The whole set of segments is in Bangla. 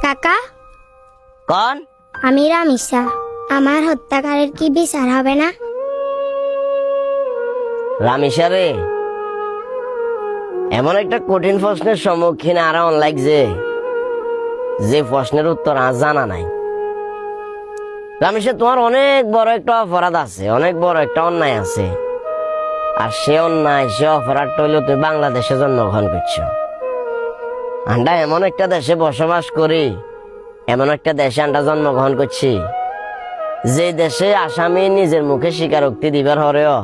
কাকা, কন? আমি রামিসা। আমার হত্যাকারীর কি বিচার হবে না? রামিসা রে, এমন একটা কঠিন প্রশ্নের সম্মুখীন আর লাগছে যে প্রশ্নের উত্তর আজ জানা নাই। রামিসা, তোমার অনেক বড় একটা অপরাধ আছে, অনেক বড় একটা অন্যায় আছে। আর সে অন্যায়, সে অপরাধটা হইলো তুমি বাংলাদেশে জন্মগ্রহণ করছো। আমরা এমন একটা দেশে বসবাস করি, এমন একটা দেশে আমরা জন্মগ্রহণ করছি যে দেশে আসামি নিজের মুখে স্বীকারোক্তি দিবার হরেও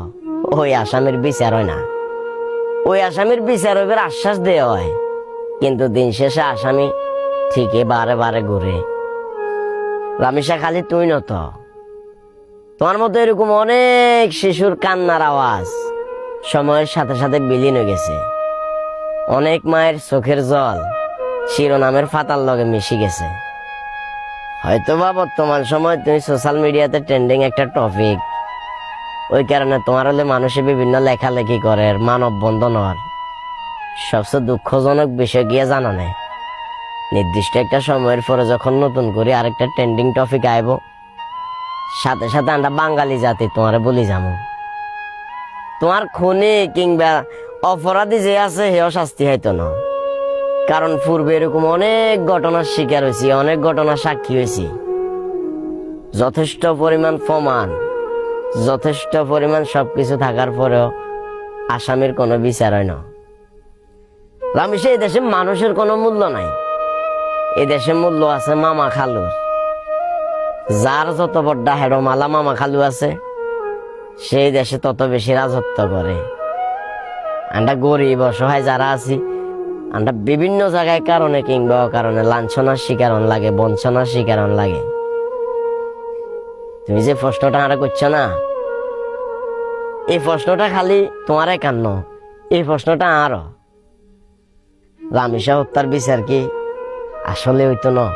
ওই আসামির বিচার হয় না। ওই আসামির বিচার হইবার আশ্বাস দেওয়া হয়, কিন্তু দিন শেষে আসামি ঠিকই বারে বারে ঘুরে। রামিসা, খালি তুই নত, তোমার মতো এরকম অনেক শিশুর কান্নার আওয়াজ সময়ের সাথে সাথে বিলীন হয়ে গেছে। অনেক মায়ের চোখের জল শিরোনামের ফাতার লগে মিশে গেছে। হয়তোবা বর্তমান সময় তুমি সোশ্যাল মিডিয়াতে ট্রেন্ডিং একটা টপিক, ওই কারণে তোমার হলে মানুষে বিভিন্ন লেখালেখি করে, মানববন্ধন হওয়ার। সবচেয়ে দুঃখজনক বিষয় গিয়ে জানা নেই, নির্দিষ্ট একটা সময়ের পরে যখন নতুন করে আরেকটা ট্রেন্ডিং টপিক আইব, সাথে সাথে আমরা বাঙালি জাতি তোমারে বলি যাবো। তোমার খুনি কিংবা অপরাধী যে আছে হেও শাস্তি হইতো না। কারণ পূর্বে এরকম অনেক ঘটনার শিকার হয়েছি, অনেক ঘটনার সাক্ষী হয়েছি। যথেষ্ট পরিমাণ প্রমাণ, যথেষ্ট পরিমাণ সবকিছু থাকার পরেও আসামির কোনো বিচার হয় না। রামিসা, এই দেশে মানুষের কোনো মূল্য নাই। এই দেশে মূল্য আছে মামা খালুর। যার যত বড় হেডমালা মামা খালু আছে, সেই দেশে তত বেশি রাজত্ব করে। আমরা গরিব অসহায় যারা আছি, আমরা বিভিন্ন জায়গায় কারণে কিংবা কারণে লাঞ্ছনার শিকার লাগে, বঞ্চনার শিকার লাগে। তুমি যে প্রশ্নটা আমরা করছো না, এই প্রশ্নটা খালি তোমার একান্ন, এই প্রশ্নটা আরো। রামিসা হত্যার বিচার কি আসলে হইতো না?